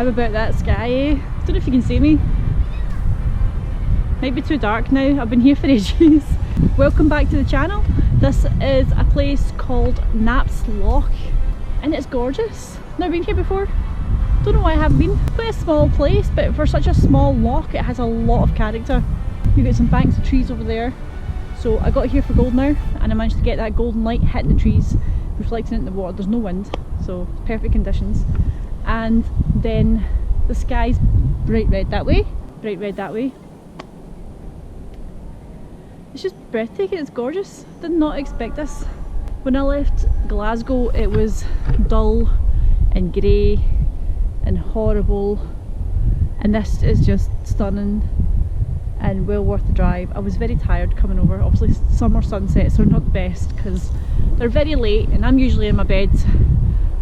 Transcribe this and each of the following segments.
How about that sky, eh? Don't know if you can see me. Might be too dark now, I've been here for ages. Welcome back to the channel. This is a place called Knapps Loch and it's gorgeous. Never been here before. Don't know why I haven't been. Quite a small place, but for such a small loch it has a lot of character. You've got some banks of trees over there. So I got here for golden hour and I managed to get that golden light hitting the trees, reflecting it in the water. There's no wind, so perfect conditions. And then the sky's bright red that way, bright red that way. It's just breathtaking, it's gorgeous. Did not expect this. When I left Glasgow it was dull and grey and horrible, and this is just stunning and well worth the drive. I was very tired coming over. Obviously summer sunsets are not the best because they're very late and I'm usually in my bed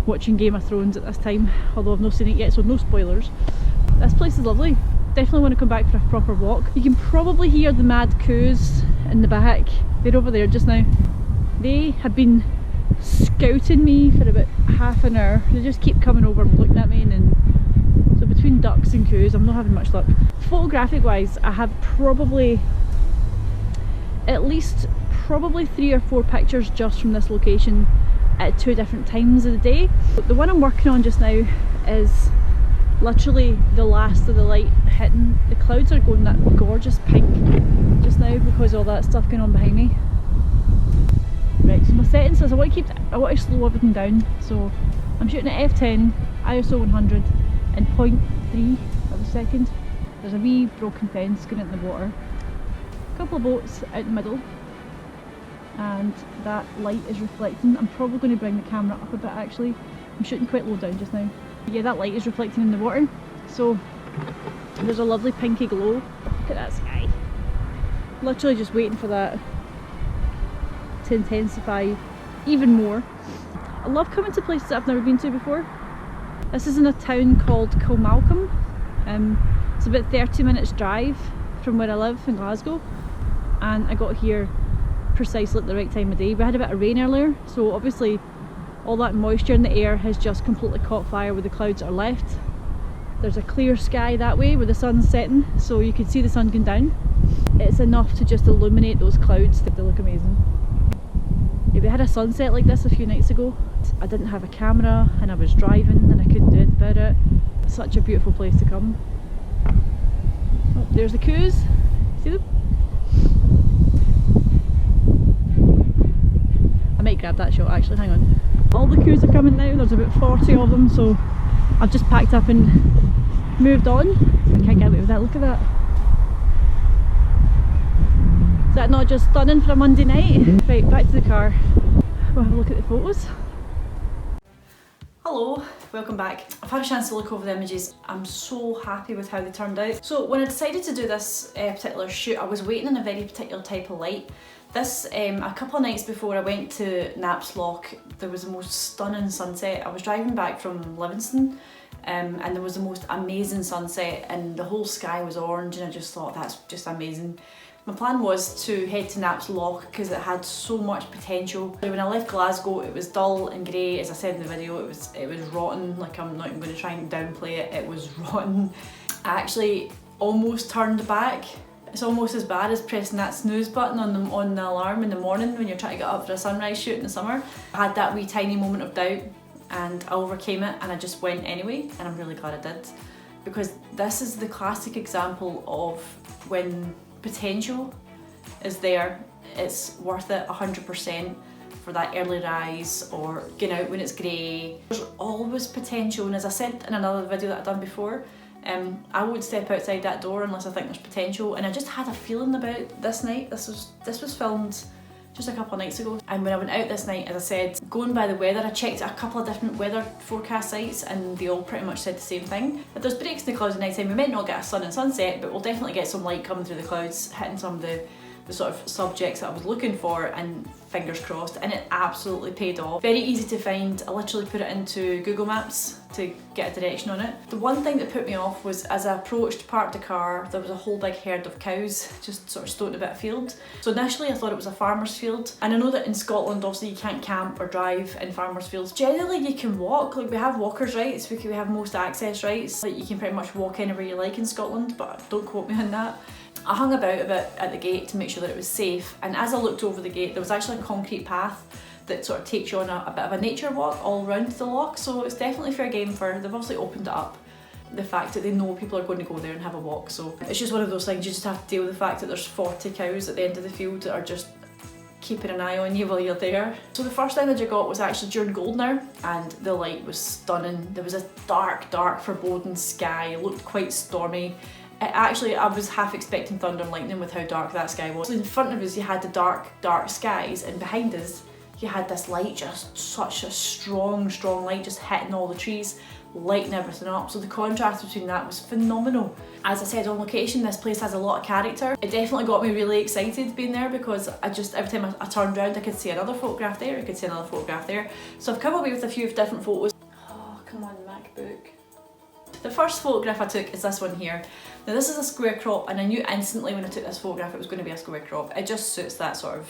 watching Game of Thrones at this time, although I've not seen it yet, so no spoilers. This place is lovely. Definitely want to come back for a proper walk. You can probably hear the mad coos in the back. They're over there just now. They have been scouting me for about half an hour. They just keep coming over and looking at me, and so between ducks and coos I'm not having much luck. Photographic wise, I have probably at least 3 or 4 pictures just from this location at 2 different times of the day. The one I'm working on just now is literally the last of the light hitting. The clouds are going that gorgeous pink just now because of all that stuff going on behind me. Right, so my settings is I want to slow everything down. So I'm shooting at f10, ISO 100 and 0.3 of a second. There's a wee broken fence going into the water. A couple of boats out in the middle. And that light is reflecting. I'm probably going to bring the camera up a bit actually. I'm shooting quite low down just now. Yeah, that light is reflecting in the water, so there's a lovely pinky glow. Look at that sky. Literally just waiting for that to intensify even more. I love coming to places that I've never been to before. This is in a town called Kilmalcolm. It's about 30 minutes drive from where I live in Glasgow, and I got here precisely at the right time of day. We had a bit of rain earlier, so obviously all that moisture in the air has just completely caught fire where the clouds are left. There's a clear sky that way where the sun's setting, so you can see the sun going down. It's enough to just illuminate those clouds. They look amazing. Yeah, we had a sunset like this a few nights ago. I didn't have a camera and I was driving and I couldn't do anything about it. Such a beautiful place to come. Oh, there's the coos. See them? I might grab that shot actually, hang on. All the coos are coming now, there's about 40 of them, so I've just packed up and moved on. I can't get away with that, look at that. Is that not just stunning for a Monday night? Right, back to the car. We'll have a look at the photos. Hello, welcome back. I've had a chance to look over the images. I'm so happy with how they turned out. So when I decided to do this particular shoot, I was waiting in a very particular type of light. This, a couple of nights before I went to Knapps Loch, there was the most stunning sunset. I was driving back from Livingston and there was the most amazing sunset and the whole sky was orange, and I just thought that's just amazing. My plan was to head to Knapps Loch because it had so much potential. When I left Glasgow it was dull and grey, as I said in the video, it was rotten. Like, I'm not even going to try and downplay it, it was rotten. I actually almost turned back. It's almost as bad as pressing that snooze button on the alarm in the morning when you're trying to get up for a sunrise shoot in the summer. I had that wee tiny moment of doubt and I overcame it and I just went anyway, and I'm really glad I did, because this is the classic example of when potential is there, it's worth it 100% for that early rise or getting out when it's grey. There's always potential, and as I said in another video that I've done before, I won't step outside that door unless I think there's potential, and I just had a feeling about this night. This was filmed just a couple of nights ago, and when I went out this night, as I said, going by the weather, I checked a couple of different weather forecast sites and they all pretty much said the same thing. If there's breaks in the clouds at night time, we might not get a sun and sunset, but we'll definitely get some light coming through the clouds, hitting some of the the sort of subjects that I was looking for, and fingers crossed, and it absolutely paid off. Very easy to find. I literally put it into Google Maps to get a direction on it. The one thing that put me off was as I approached parked the car, there was a whole big herd of cows just sort of stoating a bit of field. So initially I thought it was a farmer's field, and I know that in Scotland obviously you can't camp or drive in farmer's fields. Generally you can walk, like we have walkers' rights, we have most access rights, like you can pretty much walk anywhere you like in Scotland, but don't quote me on that. I hung about a bit at the gate to make sure that it was safe, and as I looked over the gate there was actually a concrete path that sort of takes you on a bit of a nature walk all around the loch, so it's definitely fair game for, they've obviously opened it up, the fact that they know people are going to go there and have a walk, so it's just one of those things, you just have to deal with the fact that there's 40 cows at the end of the field that are just keeping an eye on you while you're there. So the first image I got was actually during golden hour, and the light was stunning. There was a dark foreboding sky, it looked quite stormy. Actually, I was half expecting thunder and lightning with how dark that sky was. In front of us you had the dark skies, and behind us you had this light, just such a strong light just hitting all the trees, lighting everything up. So the contrast between that was phenomenal. As I said, on location, this place has a lot of character. It definitely got me really excited being there, because every time I turned around I could see another photograph there, I could see another photograph there. So I've come away with a few different photos. Oh, come on, MacBook. The first photograph I took is this one here. Now this is a square crop, and I knew instantly when I took this photograph it was going to be a square crop. It just suits that sort of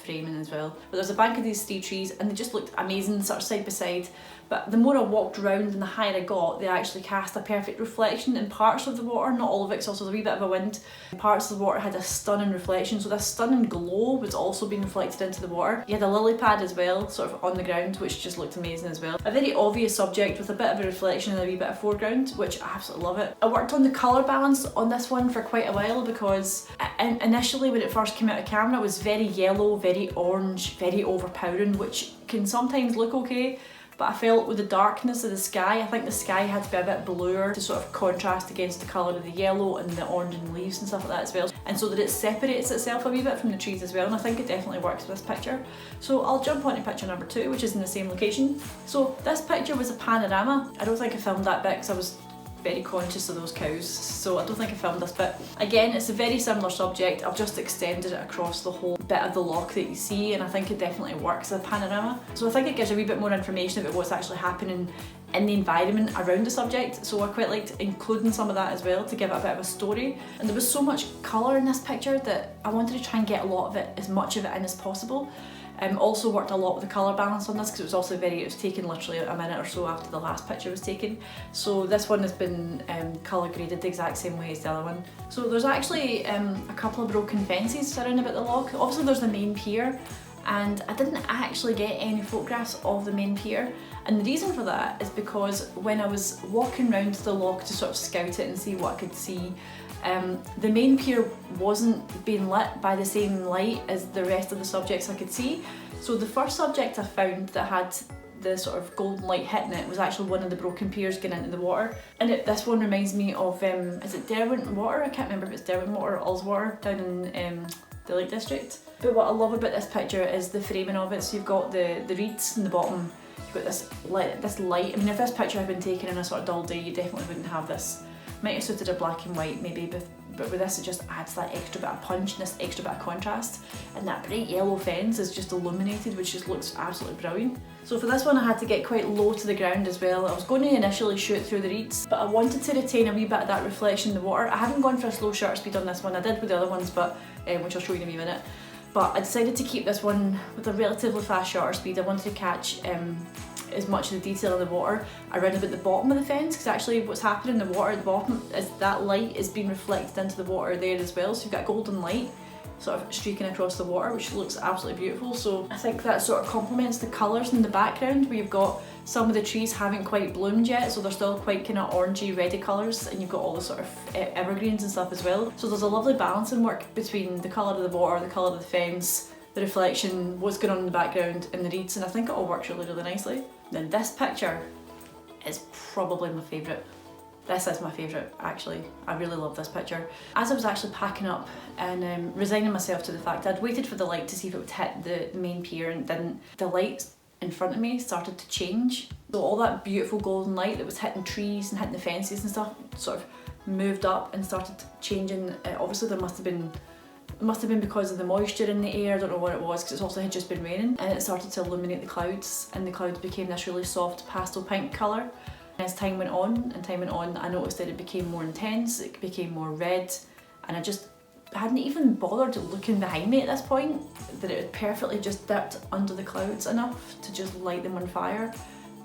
framing as well. But there's a bank of these 3 trees, and they just looked amazing, sort of side by side. But the more I walked around and the higher I got, they actually cast a perfect reflection in parts of the water, not all of it, because also there was a wee bit of a wind. Parts of the water had a stunning reflection, so this stunning glow was also being reflected into the water. You had a lily pad as well, sort of on the ground, which just looked amazing as well. A very obvious subject with a bit of a reflection and a wee bit of foreground, which I absolutely love it. I worked on the colour balance on this one for quite a while, because initially when it first came out of camera it was very yellow, very orange, very overpowering, which can sometimes look okay. But I felt with the darkness of the sky, I think the sky had to be a bit bluer to sort of contrast against the colour of the yellow and the orange and leaves and stuff like that as well. And so that it separates itself a wee bit from the trees as well, and I think it definitely works with this picture. So I'll jump on to picture number 2, which is in the same location. So this picture was a panorama. I don't think I filmed that bit because I was very conscious of those cows, so I don't think I filmed this bit. Again, it's a very similar subject, I've just extended it across the whole bit of the loch that you see, and I think it definitely works as a panorama. So I think it gives a wee bit more information about what's actually happening in the environment around the subject, so I quite liked including some of that as well to give it a bit of a story. And there was so much colour in this picture that I wanted to try and get a lot of it, as much of it in as possible. Also worked a lot with the colour balance on this, because it was taken literally a minute or so after the last picture was taken. So this one has been colour graded the exact same way as the other one. So there's actually a couple of broken fences around about the loch. Obviously there's the main pier, and I didn't actually get any photographs of the main pier. And the reason for that is because when I was walking around the loch to sort of scout it and see what I could see, the main pier wasn't being lit by the same light as the rest of the subjects I could see. So the first subject I found that had the sort of golden light hitting it was actually one of the broken piers going into the water. And this one reminds me of, is it Derwent Water? I can't remember if it's Derwent Water or Ullswater down in the Lake District. But what I love about this picture is the framing of it. So you've got the reeds in the bottom, you've got this light. I mean, if this picture had been taken on a sort of dull day, you definitely wouldn't have this. Might have suited a black and white maybe, but with this it just adds that extra bit of punch and this extra bit of contrast. And that bright yellow fence is just illuminated, which just looks absolutely brilliant. So for this one I had to get quite low to the ground as well. I was going to initially shoot through the reeds, but I wanted to retain a wee bit of that reflection in the water. I haven't gone for a slow shutter speed on this one, I did with the other ones, but which I'll show you in a wee minute. But I decided to keep this one with a relatively fast shutter speed. I wanted to catch as much of the detail in the water around about the bottom of the fence, because actually what's happening in the water at the bottom is that light is being reflected into the water there as well. So you've got golden light sort of streaking across the water, which looks absolutely beautiful. So I think that sort of complements the colours in the background, where you've got some of the trees haven't quite bloomed yet, so they're still quite kind of orangey, reddy colours, and you've got all the sort of evergreens and stuff as well. So there's a lovely balancing work between the colour of the water, the colour of the fence, the reflection, what's going on in the background, and the reeds, and I think it all works really, really nicely. Then this picture is probably my favourite. This is my favourite, actually. I really love this picture. As I was actually packing up and resigning myself to the fact I'd waited for the light to see if it would hit the main pier, and it didn't. The light in front of me started to change. So all that beautiful golden light that was hitting trees and hitting the fences and stuff sort of moved up and started changing. Obviously there must have been It must have been because of the moisture in the air, I don't know what it was, because it also had just been raining, and it started to illuminate the clouds, and the clouds became this really soft pastel pink colour. As time went on and time went on, I noticed that it became more intense, it became more red, and I hadn't even bothered looking behind me at this point, that it had perfectly just dipped under the clouds enough to just light them on fire,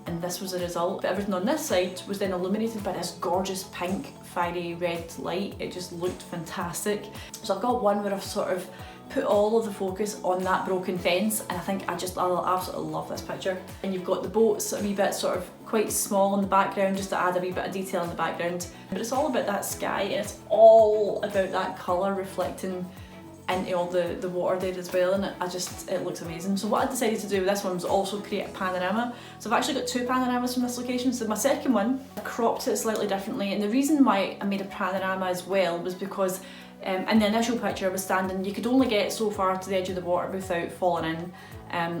and this was the result. But everything on this side was then illuminated by this gorgeous pink, fiery red light. It just looked fantastic. So I've got one where I've sort of put all of the focus on that broken fence, and I think I absolutely love this picture. And you've got the boats a wee bit sort of quite small in the background, just to add a wee bit of detail in the background. But it's all about that sky, and it's all about that colour reflecting into all the water there as well, and it looks amazing. So what I decided to do with this one was also create a panorama. So I've actually got two panoramas from this location. So my second one, I cropped it slightly differently, and the reason why I made a panorama as well was because in the initial picture I was standing, you could only get so far to the edge of the water without falling in.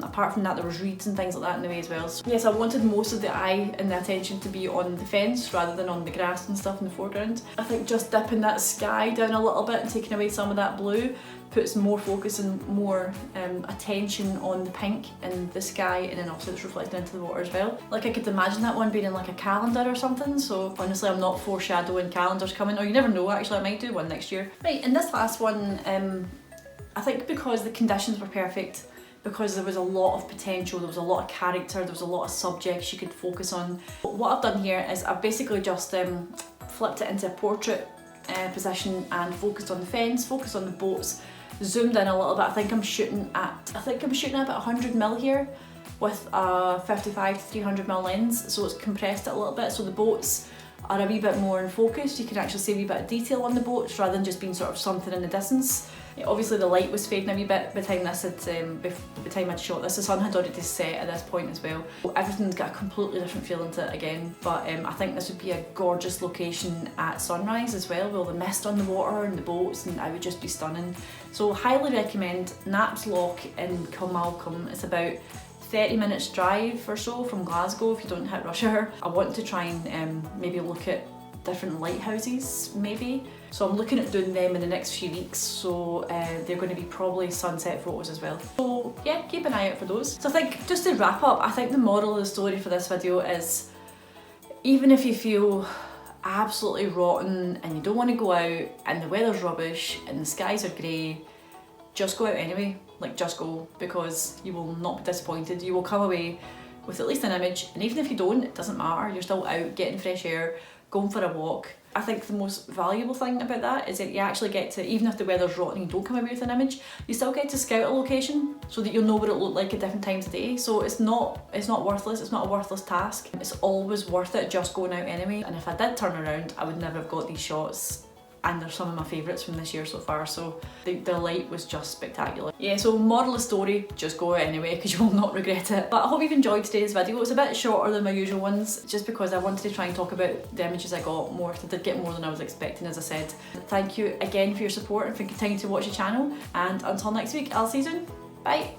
Apart from that, there was reeds and things like that in the way as well. So yes, I wanted most of the eye and the attention to be on the fence rather than on the grass and stuff in the foreground. I think just dipping that sky down a little bit and taking away some of that blue puts more focus and more attention on the pink in the sky, and then also it's reflecting into the water as well. Like I could imagine that one being in like a calendar or something, so honestly I'm not foreshadowing calendars coming, or you never know, actually I might do one next year. Right, and this last one, I think because the conditions were perfect, because there was a lot of potential, there was a lot of character, there was a lot of subjects you could focus on. What I've done here is I've basically just flipped it into a portrait position and focused on the fence, focused on the boats, zoomed in a little bit. I think I'm shooting at about 100mm here with a 55 to 300mm lens, so it's compressed it a little bit, so the boats are a wee bit more in focus. You can actually see a wee bit of detail on the boats rather than just being sort of something in the distance. Obviously the light was fading a wee bit by the time I'd shot this. The sun had already set at this point as well. Everything's got a completely different feeling to it again, but I think this would be a gorgeous location at sunrise as well, with all the mist on the water and the boats, and it would just be stunning. So highly recommend Knapps Loch in Kilmalcolm. It's about 30 minutes drive or so from Glasgow if you don't hit rush hour. I want to try and maybe look at different lighthouses maybe. So I'm looking at doing them in the next few weeks, so they're going to be probably sunset photos as well. So yeah, keep an eye out for those. So I think, just to wrap up, I think the moral of the story for this video is, even if you feel absolutely rotten and you don't want to go out and the weather's rubbish and the skies are grey, just go out anyway. Like, just go, because you will not be disappointed. You will come away with at least an image, and even if you don't, it doesn't matter. You're still out getting fresh air, going for a walk. I think the most valuable thing about that is that you actually get to, even if the weather's rotten and you don't come away with an image, you still get to scout a location so that you'll know what it looked like at different times of day. So it's not worthless, it's not a worthless task. It's always worth it just going out anyway. And if I did turn around, I would never have got these shots. And they're some of my favourites from this year so far, so the light was just spectacular. Yeah, so moral of the story, just go out anyway, because you will not regret it. But I hope you've enjoyed today's video. It's a bit shorter than my usual ones, just because I wanted to try and talk about the images I got more. I did get more than I was expecting, as I said. Thank you again for your support and for continuing to watch the channel, and until next week, I'll see you soon. Bye!